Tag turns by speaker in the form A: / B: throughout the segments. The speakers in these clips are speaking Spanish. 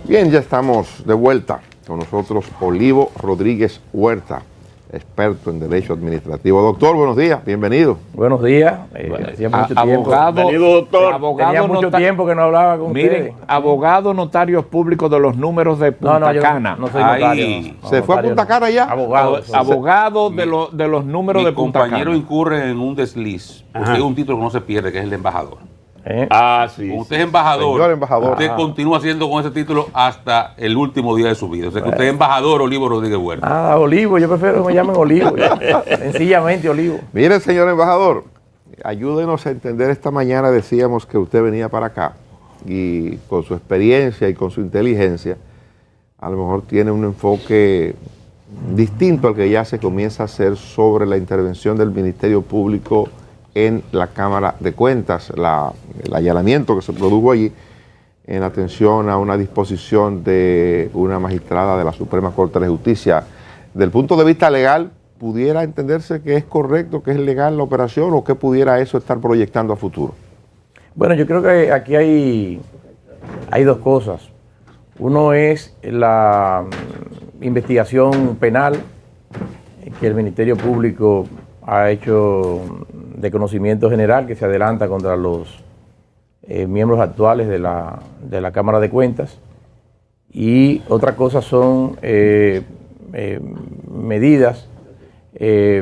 A: Bien, ya estamos de vuelta con nosotros Olivo Rodríguez Huerta, experto en Derecho Administrativo. Doctor, buenos días, bienvenido.
B: Buenos días.
C: Abogado,
B: tenía mucho tiempo que no hablaba con ustedes.
C: Abogado notario público de los números de Punta Cana.
B: No soy notario.
A: ¿Se fue a Punta Cana ya?
C: Abogado de los números de Punta Cana.
D: Mi compañero incurre en un desliz. Usted es un título que no se pierde, que es el de embajador.
C: Sí.
D: Usted es embajador.
A: Señor embajador.
D: Usted continúa siendo con ese título hasta el último día de su vida. O sea que usted es embajador Olivo Rodríguez Huerta.
B: Olivo, yo prefiero que me llamen Olivo. Sencillamente Olivo.
A: Mire, señor embajador, ayúdenos a entender. Esta mañana decíamos que usted venía para acá y con su experiencia y con su inteligencia, a lo mejor tiene un enfoque distinto al que ya se comienza a hacer sobre la intervención del Ministerio Público en la Cámara de Cuentas, el allanamiento que se produjo allí en atención a una disposición de una magistrada de la Suprema Corte de Justicia. Del punto de vista legal, ¿pudiera entenderse que es correcto, que es legal la operación o qué pudiera eso estar proyectando a futuro?
B: Bueno, yo creo que aquí hay dos cosas. Uno es la investigación penal que el Ministerio Público ha hecho de conocimiento general, que se adelanta contra los miembros actuales de la Cámara de Cuentas, y otra cosa son medidas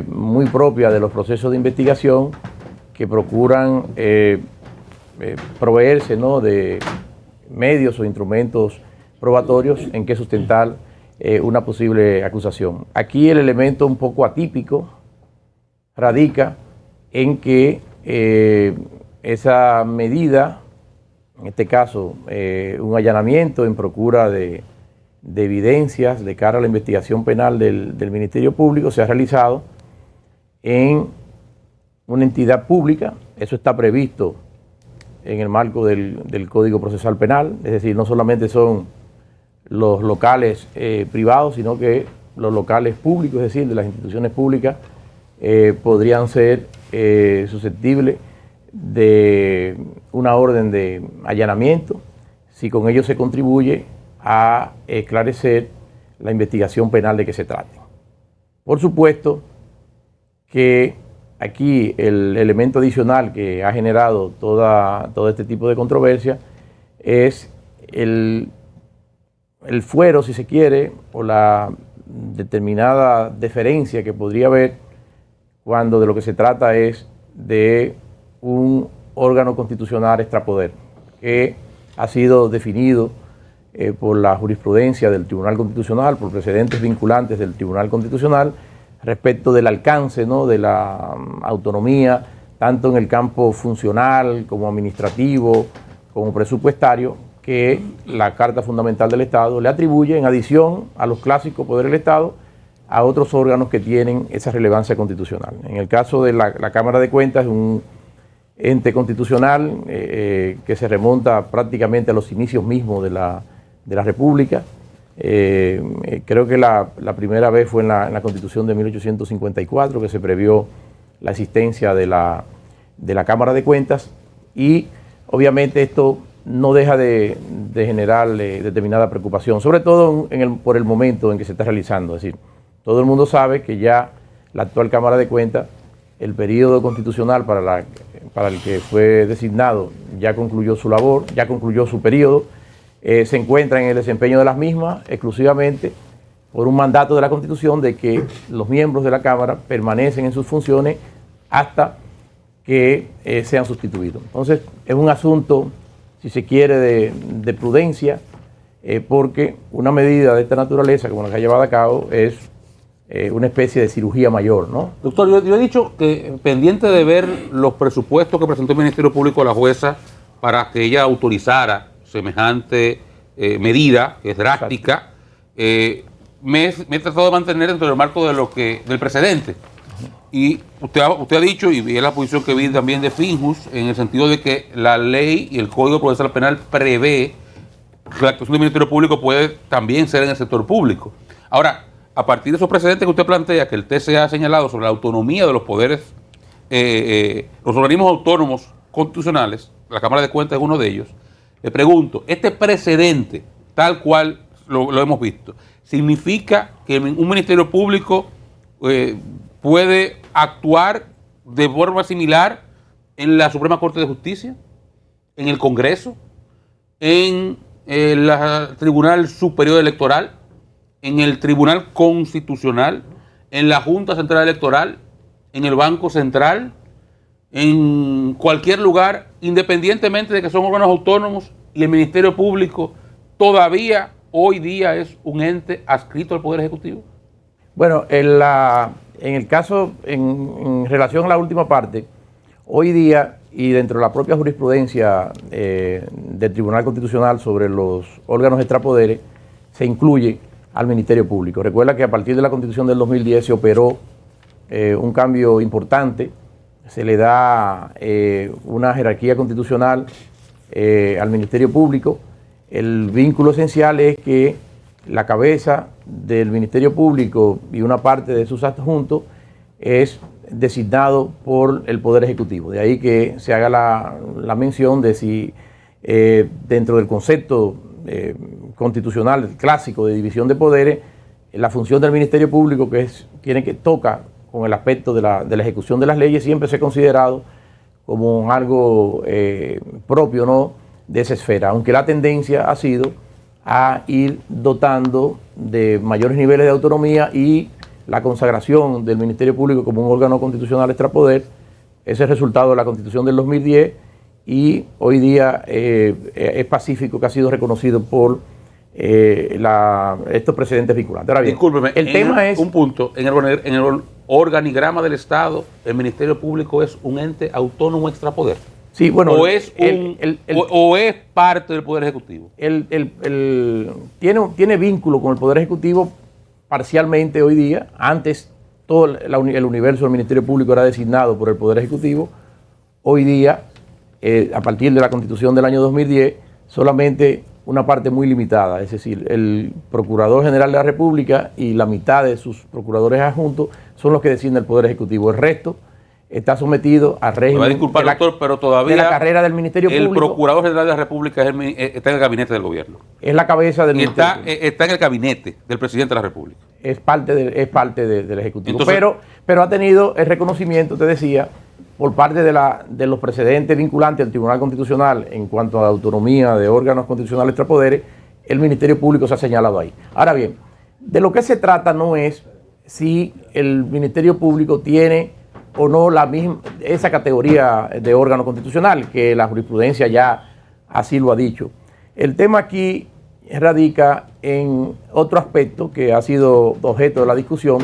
B: muy propias de los procesos de investigación que procuran proveerse, ¿no?, de medios o instrumentos probatorios en que sustentar una posible acusación. Aquí el elemento un poco atípico radica en que esa medida, en este caso un allanamiento en procura de evidencias de cara a la investigación penal del Ministerio Público, se ha realizado en una entidad pública. Eso está previsto en el marco del Código Procesal Penal, es decir, no solamente son los locales privados, sino que los locales públicos, es decir, de las instituciones públicas, podrían ser susceptibles de una orden de allanamiento si con ello se contribuye a esclarecer la investigación penal de que se trate. Por supuesto que aquí el elemento adicional que ha generado todo este tipo de controversia es el fuero, si se quiere, o la determinada deferencia que podría haber cuando de lo que se trata es de un órgano constitucional extrapoder, que ha sido definido por la jurisprudencia del Tribunal Constitucional, por precedentes vinculantes del Tribunal Constitucional, respecto del alcance, ¿no?, de la autonomía, tanto en el campo funcional como administrativo, como presupuestario, que la Carta Fundamental del Estado le atribuye, en adición a los clásicos poderes del Estado, a otros órganos que tienen esa relevancia constitucional. En el caso de la Cámara de Cuentas, es un ente constitucional que se remonta prácticamente a los inicios mismos de la República. Creo que la primera vez fue en la Constitución de 1854 que se previó la existencia de la Cámara de Cuentas, y obviamente esto no deja de generar determinada preocupación, sobre todo por el momento en que se está realizando. Es decir, todo el mundo sabe que ya la actual Cámara de Cuentas, el periodo constitucional para el que fue designado, ya concluyó su labor, ya concluyó su periodo, se encuentra en el desempeño de las mismas exclusivamente por un mandato de la Constitución de que los miembros de la Cámara permanecen en sus funciones hasta que sean sustituidos. Entonces, es un asunto, si se quiere, de prudencia, porque una medida de esta naturaleza, como la que ha llevado a cabo, es una especie de cirugía mayor, ¿no?
D: Doctor, yo he dicho que pendiente de ver los presupuestos que presentó el Ministerio Público a la jueza para que ella autorizara semejante medida, que es drástica, me he tratado de mantener dentro del marco del precedente. Y usted ha dicho, y es la posición que vi también de Finjus, en el sentido de que la ley y el Código Procesal Penal prevé que la actuación del Ministerio Público puede también ser en el sector público. Ahora, a partir de esos precedentes que usted plantea, que el TCA ha señalado sobre la autonomía de los poderes, los organismos autónomos constitucionales, la Cámara de Cuentas es uno de ellos, le pregunto, este precedente tal cual lo hemos visto. Significa que un ministerio público puede actuar de forma similar en la Suprema Corte de Justicia, en el Congreso, en el Tribunal Superior Electoral, en el Tribunal Constitucional, en la Junta Central Electoral, en el Banco Central, en cualquier lugar, independientemente de que son órganos autónomos, y el Ministerio Público todavía hoy día es un ente adscrito al Poder Ejecutivo.
B: Bueno, en el caso, en relación a la última parte, hoy día y dentro de la propia jurisprudencia del Tribunal Constitucional sobre los órganos extrapoderes, se incluye al Ministerio Público. Recuerda que a partir de la Constitución del 2010 se operó un cambio importante, se le da una jerarquía constitucional al Ministerio Público. El vínculo esencial es que la cabeza del Ministerio Público y una parte de sus adjuntos es designado por el Poder Ejecutivo. De ahí que se haga la mención de si dentro del concepto constitucional clásico de división de poderes, la función del Ministerio Público, que toca con el aspecto de la ejecución de las leyes, siempre se ha considerado como algo propio, ¿no?, de esa esfera, aunque la tendencia ha sido a ir dotando de mayores niveles de autonomía y la consagración del Ministerio Público como un órgano constitucional extrapoder. Ese es el resultado de la Constitución del 2010 y hoy día es pacífico, que ha sido reconocido por estos precedentes vinculantes. Ahora bien,
D: discúlpeme,
B: el tema es...
D: Un punto, en el organigrama del Estado, el Ministerio Público es un ente autónomo extrapoder.
B: Sí, bueno,
D: o es parte del Poder Ejecutivo.
B: Tiene vínculo con el Poder Ejecutivo parcialmente hoy día. Antes todo el universo del Ministerio Público era designado por el Poder Ejecutivo. Hoy día, a partir de la Constitución del año 2010, solamente una parte muy limitada, es decir, el Procurador General de la República y la mitad de sus procuradores adjuntos son los que designa el Poder Ejecutivo. El resto está sometido al régimen
D: doctor, pero todavía
B: de la carrera del Ministerio Público.
D: El Procurador General de la República está en el gabinete del gobierno.
B: Es la cabeza del Ministerio
D: Público. Está en el gabinete del Presidente de la República.
B: Es parte del Ejecutivo. Entonces, pero ha tenido el reconocimiento, te decía, por parte de los precedentes vinculantes del Tribunal Constitucional en cuanto a la autonomía de órganos constitucionales extrapoderes. El Ministerio Público se ha señalado ahí. Ahora bien, de lo que se trata no es si el Ministerio Público tiene o no esa categoría de órgano constitucional, que la jurisprudencia ya así lo ha dicho. El tema aquí radica en otro aspecto que ha sido objeto de la discusión,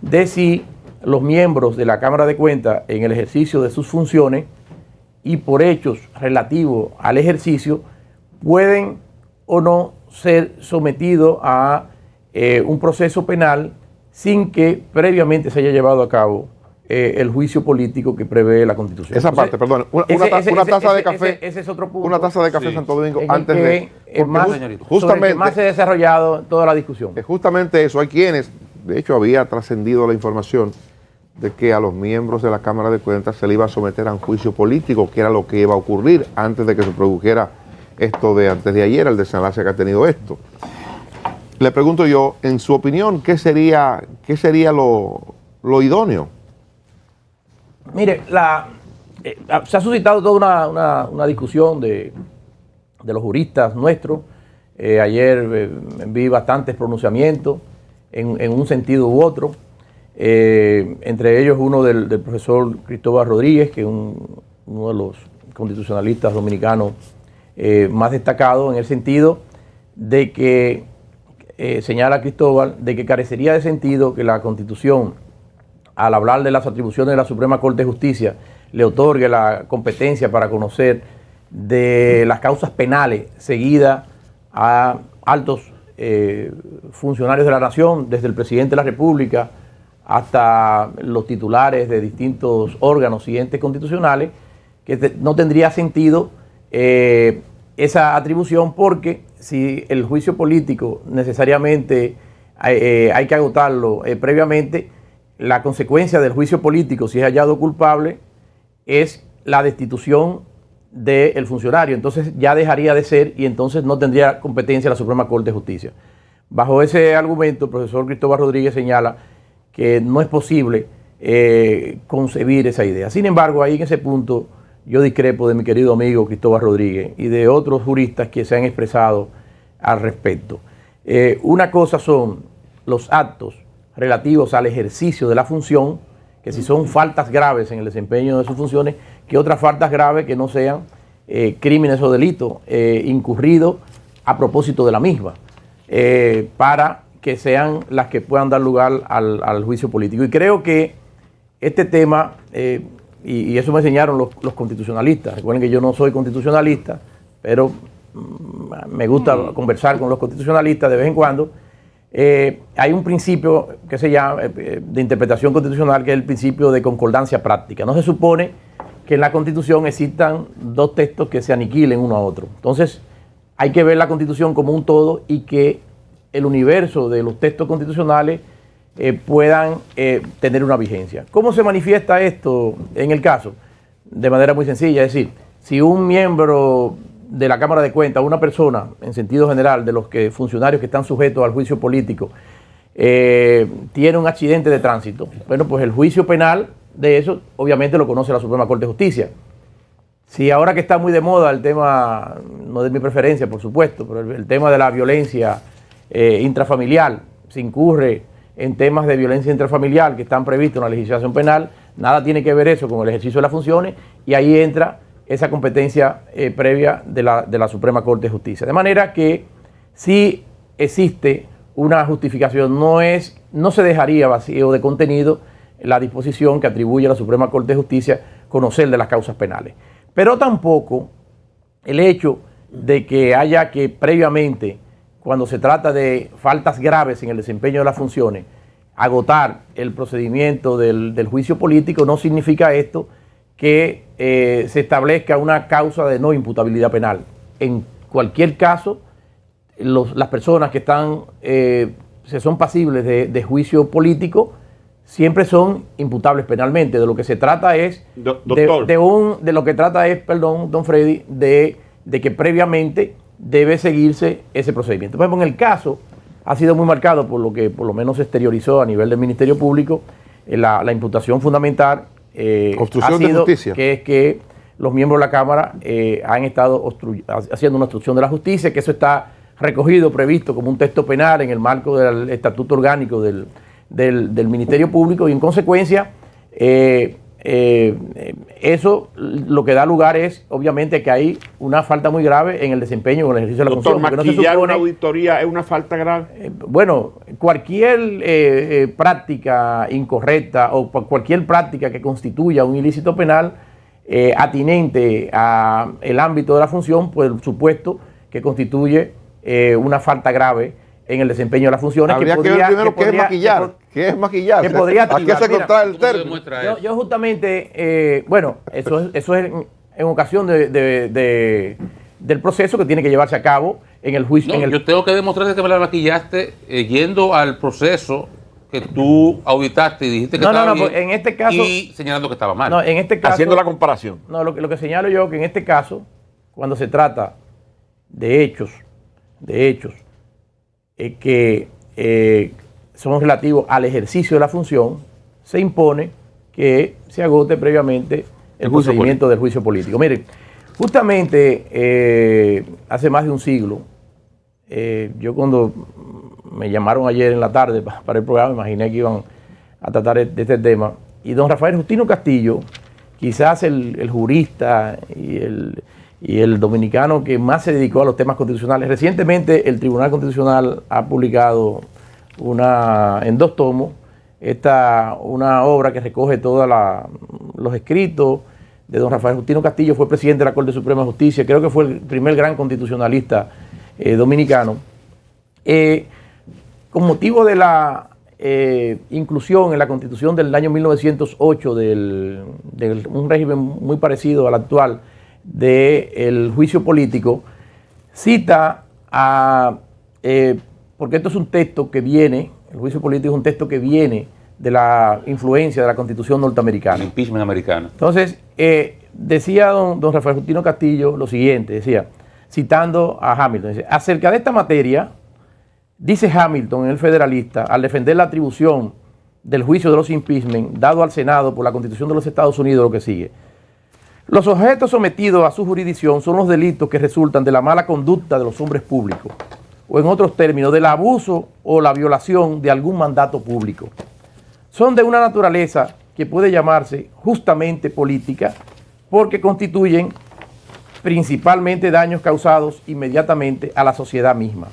B: de si los miembros de la Cámara de Cuentas, en el ejercicio de sus funciones y por hechos relativos al ejercicio, pueden o no ser sometidos a un proceso penal sin que previamente se haya llevado a cabo el juicio político que prevé la Constitución.
A: Esa parte, perdón, una taza de café.
B: Ese es otro punto.
A: Una taza de café, sí. Santo Domingo, antes de...
B: Justamente, más se ha desarrollado toda la discusión.
A: Justamente eso, hay quienes, de hecho había trascendido la información de que a los miembros de la Cámara de Cuentas se le iba a someter a un juicio político, que era lo que iba a ocurrir antes de que se produjera esto de antes de ayer, el desenlace que ha tenido esto. Le pregunto yo, en su opinión, ¿qué sería lo idóneo?
B: Mire, se ha suscitado toda una discusión de los juristas nuestros. Ayer vi bastantes pronunciamientos en un sentido u otro. Entre ellos uno del profesor Cristóbal Rodríguez, que es uno de los constitucionalistas dominicanos más destacados, en el sentido de que, señala Cristóbal, de que carecería de sentido que la Constitución, al hablar de las atribuciones de la Suprema Corte de Justicia, le otorgue la competencia para conocer de las causas penales seguidas a altos funcionarios de la nación, desde el presidente de la República hasta los titulares de distintos órganos y entes constitucionales, que no tendría sentido esa atribución, porque si el juicio político necesariamente hay que agotarlo previamente, la consecuencia del juicio político, si es hallado culpable, es la destitución del funcionario. Entonces ya dejaría de ser y entonces no tendría competencia la Suprema Corte de Justicia. Bajo ese argumento, el profesor Cristóbal Rodríguez señala que no es posible concebir esa idea. Sin embargo, ahí en ese punto yo discrepo de mi querido amigo Cristóbal Rodríguez y de otros juristas que se han expresado al respecto. Una cosa son los actos relativos al ejercicio de la función, que si son faltas graves en el desempeño de sus funciones, que otras faltas graves que no sean crímenes o delitos incurridos a propósito de la misma, para que sean las que puedan dar lugar al juicio político. Y creo que este tema, y eso me enseñaron los constitucionalistas, recuerden que yo no soy constitucionalista, pero me gusta conversar con los constitucionalistas de vez en cuando. Hay un principio que se llama de interpretación constitucional, que es el principio de concordancia práctica. No se supone que en la Constitución existan dos textos que se aniquilen uno a otro. Entonces, hay que ver la Constitución como un todo y que el universo de los textos constitucionales puedan tener una vigencia. ¿Cómo se manifiesta esto en el caso? De manera muy sencilla, es decir, si un miembro de la Cámara de Cuentas, una persona, en sentido general, de los funcionarios que están sujetos al juicio político, tiene un accidente de tránsito, bueno, pues el juicio penal de eso, obviamente lo conoce la Suprema Corte de Justicia. Si ahora que está muy de moda el tema, no de mi preferencia, por supuesto, pero el tema de la violencia intrafamiliar, se incurre en temas de violencia intrafamiliar que están previstos en la legislación penal, nada tiene que ver eso con el ejercicio de las funciones, y ahí entra esa competencia previa de la Suprema Corte de Justicia. De manera que si existe una justificación, no se dejaría vacío de contenido la disposición que atribuye a la Suprema Corte de Justicia conocer de las causas penales. Pero tampoco el hecho de que haya que previamente, cuando se trata de faltas graves en el desempeño de las funciones, agotar el procedimiento del juicio político, no significa esto que se establezca una causa de no imputabilidad penal. En cualquier caso, las personas que son pasibles de juicio político siempre son imputables penalmente. De lo que se trata es, de lo que trata es, perdón, don Freddy, de que previamente debe seguirse ese procedimiento. Por ejemplo, en el caso, ha sido muy marcado por lo que por lo menos se exteriorizó a nivel del Ministerio Público, la imputación fundamental
A: obstrucción de justicia,
B: que es que los miembros de la Cámara han estado haciendo una obstrucción de la justicia, que eso está recogido, previsto como un texto penal en el marco del Estatuto Orgánico del Ministerio Público, y en consecuencia eso lo que da lugar es obviamente que hay una falta muy grave en el desempeño o en el ejercicio de la función.
C: Doctor, maquillar una auditoría es una falta grave.
B: Bueno, cualquier práctica incorrecta o cualquier práctica que constituya un ilícito penal atinente al ámbito de la función, pues por supuesto que constituye una falta grave en el desempeño de las funciones.
A: Habría que ver primero qué es maquillar. ¿Qué es maquillar? ¿A qué se contrae el término?
B: Yo justamente, bueno, eso es en ocasión del proceso que tiene que llevarse a cabo en el juicio.
D: No, yo tengo que demostrar que me la maquillaste yendo al proceso que tú auditaste y dijiste que estaba bien,
B: en este caso,
D: y señalando que estaba mal.
B: No, en este caso,
C: haciendo la comparación.
B: No, lo que señalo yo, que en este caso, cuando se trata de hechos que son relativos al ejercicio de la función, se impone que se agote previamente el procedimiento del juicio político. Miren, justamente hace más de un siglo, yo cuando me llamaron ayer en la tarde para el programa, imaginé que iban a tratar de este tema, y don Rafael Justino Castillo, quizás el jurista y el dominicano que más se dedicó a los temas constitucionales. Recientemente el Tribunal Constitucional ha publicado en 2 tomos una obra que recoge todos los escritos de don Rafael Justino Castillo. Fue presidente de la Corte Suprema de Justicia, creo que fue el primer gran constitucionalista dominicano. Con motivo de la inclusión en la Constitución del año 1908 de un régimen muy parecido al actual del juicio político, cita porque esto es un texto que viene, el juicio político es un texto que viene de la influencia de la Constitución norteamericana.
D: El impeachment americano.
B: Entonces, decía don Rafael Justino Castillo lo siguiente, decía, citando a Hamilton, dice, acerca de esta materia, dice Hamilton en El Federalista, al defender la atribución del juicio de los impeachment dado al Senado por la Constitución de los Estados Unidos, lo que sigue. Los objetos sometidos a su jurisdicción son los delitos que resultan de la mala conducta de los hombres públicos, o en otros términos, del abuso o la violación de algún mandato público. Son de una naturaleza que puede llamarse justamente política, porque constituyen principalmente daños causados inmediatamente a la sociedad misma.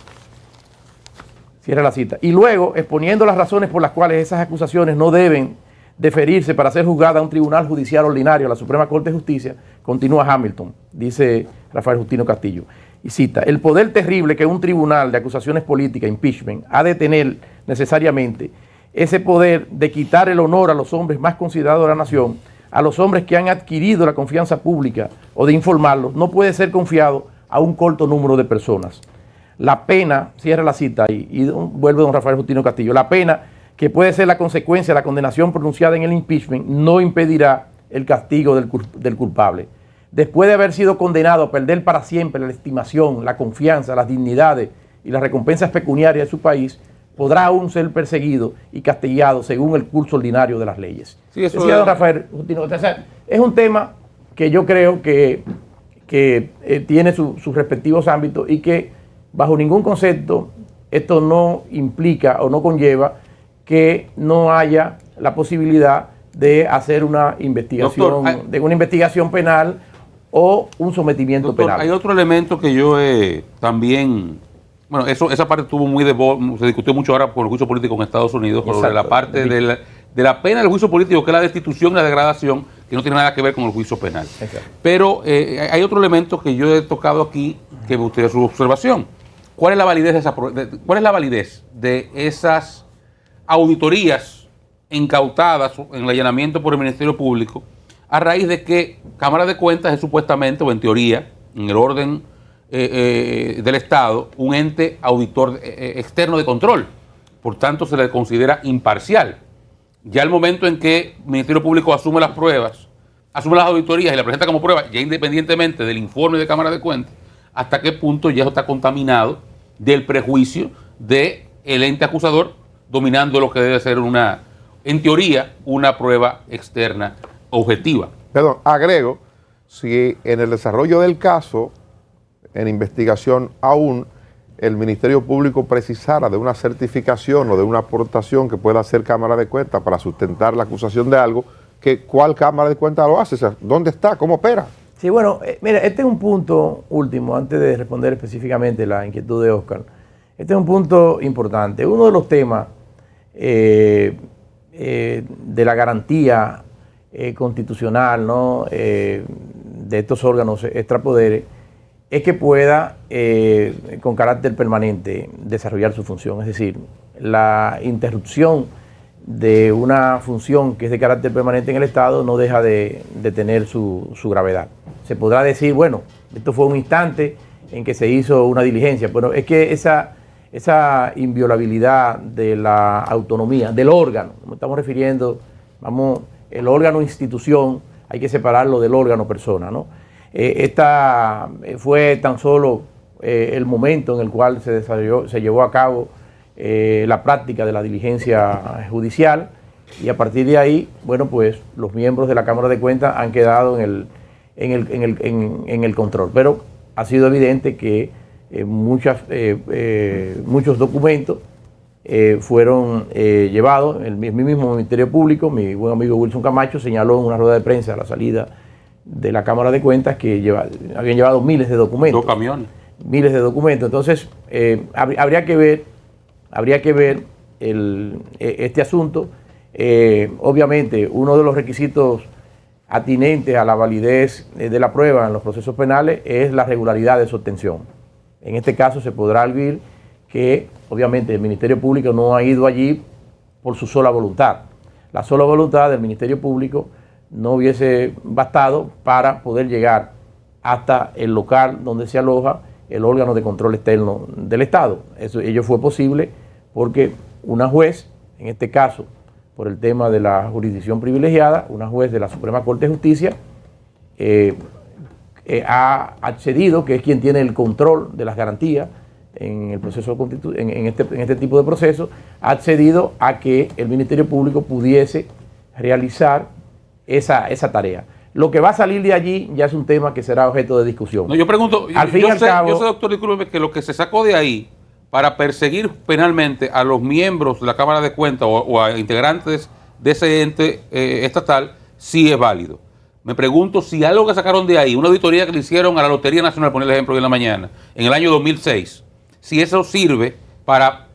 B: Cierra la cita. Y luego, exponiendo las razones por las cuales esas acusaciones no deben deferirse para ser juzgadas a un tribunal judicial ordinario, a la Suprema Corte de Justicia, continúa Hamilton, dice Rafael Justino Castillo, y cita, el poder terrible que un tribunal de acusaciones políticas, impeachment, ha de tener necesariamente, ese poder de quitar el honor a los hombres más considerados de la nación, a los hombres que han adquirido la confianza pública o de informarlos, no puede ser confiado a un corto número de personas. La pena, cierra la cita y vuelve don Rafael Justino Castillo, la pena que puede ser la consecuencia de la condenación pronunciada en el impeachment no impedirá el castigo del culpable. Después de haber sido condenado a perder para siempre la estimación, la confianza, las dignidades y las recompensas pecuniarias de su país, podrá aún ser perseguido y castigado según el curso ordinario de las leyes.
D: Sí, eso
B: decía don Rafael Justino, o sea, es un tema que yo creo que tiene sus respectivos ámbitos y que bajo ningún concepto esto no implica o no conlleva que no haya la posibilidad de hacer una investigación, doctor, de una investigación penal o un sometimiento, doctor, penal.
D: Hay otro elemento que yo también, bueno, esa parte estuvo se discutió mucho ahora por el juicio político en Estados Unidos, sobre la parte de la pena del juicio político, que es la destitución y la degradación, que no tiene nada que ver con el juicio penal. Exacto. Pero hay otro elemento que yo he tocado aquí, que me gustaría su observación. ¿Cuál es la validez de esas auditorías incautadas en el allanamiento por el Ministerio Público, a raíz de que Cámara de Cuentas es supuestamente, o en teoría, en el orden del Estado, un ente auditor externo de control? Por tanto, se le considera imparcial. Ya el momento en que el Ministerio Público asume las pruebas, asume las auditorías y la presenta como prueba, ya independientemente del informe de Cámara de Cuentas, hasta qué punto ya eso está contaminado del prejuicio del ente acusador, dominando lo que debe ser en teoría, una prueba externa objetiva.
A: Perdón, agrego, si en el desarrollo del caso, en investigación aún, el Ministerio Público precisara de una certificación o de una aportación que pueda hacer Cámara de Cuentas para sustentar la acusación de algo, ¿cuál Cámara de Cuentas lo hace? O sea, ¿dónde está? ¿Cómo opera?
B: Sí, bueno, mira, este es un punto último, antes de responder específicamente la inquietud de Oscar. Este es un punto importante. Uno de los temas de la garantía constitucional, ¿no? De estos órganos extrapoderes es que pueda, con carácter permanente, desarrollar su función. Es decir, la interrupción de una función que es de carácter permanente en el Estado no deja de tener su gravedad. Se podrá decir, bueno, esto fue un instante en que se hizo una diligencia, pero es que esa inviolabilidad de la autonomía, del órgano, nos estamos refiriendo, el órgano institución, hay que separarlo del órgano persona, ¿no? Esta fue tan solo el momento en el cual se llevó a cabo la práctica de la diligencia judicial, y a partir de ahí, bueno, pues los miembros de la Cámara de Cuentas han quedado en el control. Pero ha sido evidente que muchos documentos fueron llevados. El mismo Ministerio Público, mi buen amigo Wilson Camacho, señaló en una rueda de prensa a la salida de la Cámara de Cuentas que habían llevado miles de documentos.
D: 2 camiones.
B: Miles de documentos. Entonces, habría que ver este asunto. Obviamente, uno de los requisitos atinentes a la validez de la prueba en los procesos penales es la regularidad de su obtención. En este caso se podrá arguir que obviamente el Ministerio Público no ha ido allí por su sola voluntad. La sola voluntad del Ministerio Público no hubiese bastado para poder llegar hasta el local donde se aloja el órgano de control externo del Estado. Ello fue posible porque una juez, en este caso por el tema de la jurisdicción privilegiada, una juez de la Suprema Corte de Justicia, ha accedido, que es quien tiene el control de las garantías en el proceso en este tipo de procesos, ha accedido a que el Ministerio Público pudiese realizar esa tarea. Lo que va a salir de allí ya es un tema que será objeto de discusión.
D: No, yo pregunto,
B: al fin y al cabo,
D: yo sé, doctor, disculpe, que lo que se sacó de ahí para perseguir penalmente a los miembros de la Cámara de Cuentas o a integrantes de ese ente estatal, sí es válido. Me pregunto si algo que sacaron de ahí, una auditoría que le hicieron a la Lotería Nacional, poner el ejemplo de la mañana, en el año 2006, si eso sirve para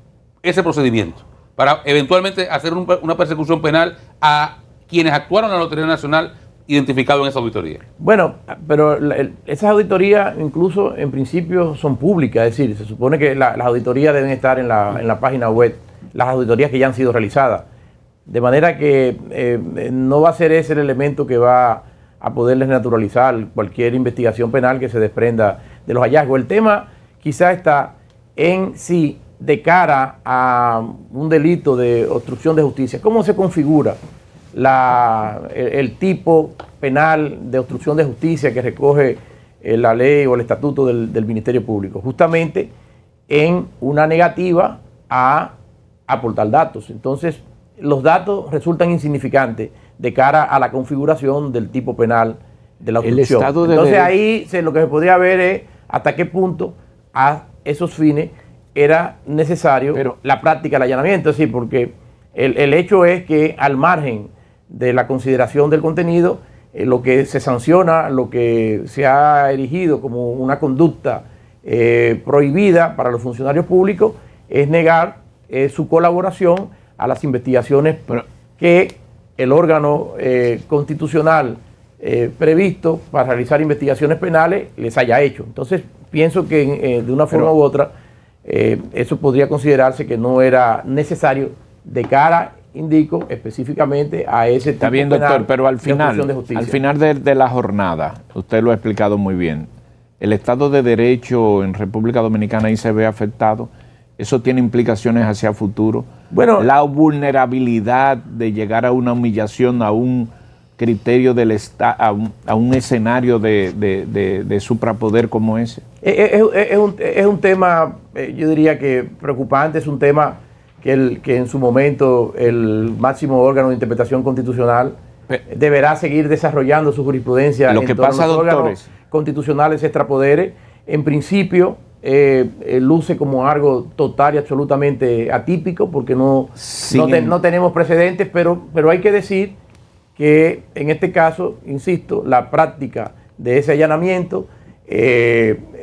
D: ese procedimiento, para eventualmente hacer una persecución penal a quienes actuaron en la Lotería Nacional identificados en esa auditoría.
B: Bueno, pero esas auditorías incluso en principio son públicas, es decir, se supone que las auditorías deben estar en la página web, las auditorías que ya han sido realizadas, de manera que no va a ser ese el elemento que va a poderles naturalizar cualquier investigación penal que se desprenda de los hallazgos. El tema quizá está en sí de cara a un delito de obstrucción de justicia. ¿Cómo se configura el tipo penal de obstrucción de justicia que recoge la ley o el estatuto del Ministerio Público? Justamente en una negativa a aportar datos. Entonces, los datos resultan insignificantes de cara a la configuración del tipo penal de la obstrucción. Entonces ahí lo que se podría ver es hasta qué punto a esos fines era necesario la práctica del allanamiento. Es decir, porque el hecho es que al margen de la consideración del contenido, lo que se sanciona, lo que se ha erigido como una conducta prohibida para los funcionarios públicos es negar su colaboración a las investigaciones que el órgano constitucional previsto para realizar investigaciones penales les haya hecho. Entonces, pienso que de una forma u otra, eso podría considerarse que no era necesario de cara, indico, específicamente a ese tipo
C: está bien, doctor, pero al final de la jornada, usted lo ha explicado muy bien, el Estado de Derecho en República Dominicana ahí se ve afectado. Eso tiene implicaciones hacia futuro. Bueno, la vulnerabilidad de llegar a una humillación, a un criterio del a un escenario de suprapoder como ese.
B: Es un tema, yo diría que preocupante, es un tema que en su momento el máximo órgano de interpretación constitucional deberá seguir desarrollando su jurisprudencia
C: en torno a los órganos
B: constitucionales extrapoderes. En principio, luce como algo total y absolutamente atípico porque no tenemos precedentes, pero hay que decir que en este caso, insisto, la práctica de ese allanamiento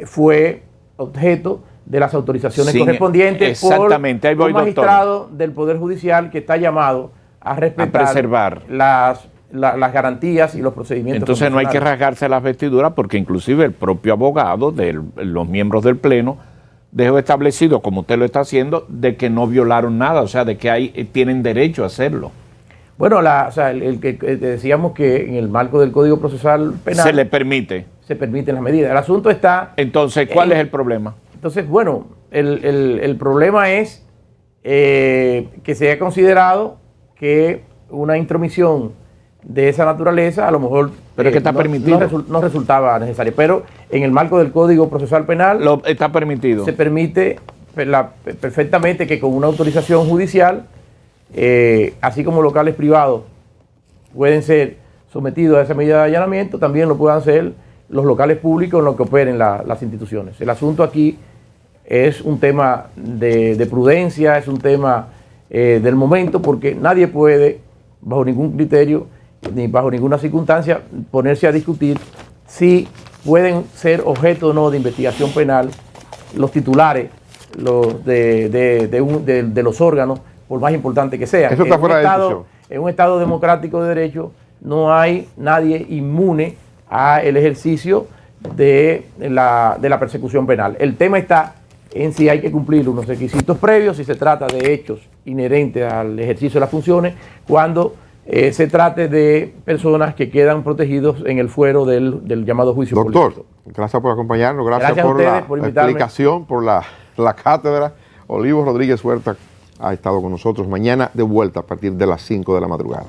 B: fue objeto de las autorizaciones correspondientes por un magistrado del Poder Judicial que está llamado a respetar las garantías y los procedimientos.
C: Entonces no hay que rasgarse las vestiduras porque inclusive el propio abogado de los miembros del Pleno dejó establecido, como usted lo está haciendo, de que no violaron nada, o sea, de que tienen derecho a hacerlo.
B: Bueno, el que decíamos que en el marco del Código Procesal Penal
C: se le permite.
B: Se permiten las medidas. El asunto está...
C: Entonces, ¿cuál es el problema?
B: Entonces, bueno, el problema es que se ha considerado que una intromisión de esa naturaleza a lo mejor
C: pero es que está permitido.
B: No resultaba necesario, pero en el marco del Código Procesal Penal
C: está permitido.
B: Se permite perfectamente que con una autorización judicial, así como locales privados pueden ser sometidos a esa medida de allanamiento, también lo puedan ser los locales públicos en los que operen las instituciones. El asunto aquí es un tema de prudencia, es un tema del momento, porque nadie puede, bajo ningún criterio, ni bajo ninguna circunstancia, ponerse a discutir si pueden ser objeto o no de investigación penal los titulares de los órganos, por más importante que sean.
A: Eso está fuera de discusión.
B: En un Estado democrático de derecho no hay nadie inmune al ejercicio de la persecución penal. El tema está en si hay que cumplir unos requisitos previos, si se trata de hechos inherentes al ejercicio de las funciones, cuando se trate de personas que quedan protegidos en el fuero del llamado juicio político.
A: Doctor, gracias por acompañarnos, gracias
B: por
A: la
B: invitarme.
A: Explicación, por la cátedra. Olivo Rodríguez Huerta ha estado con nosotros. Mañana de vuelta a partir de las 5 de la madrugada.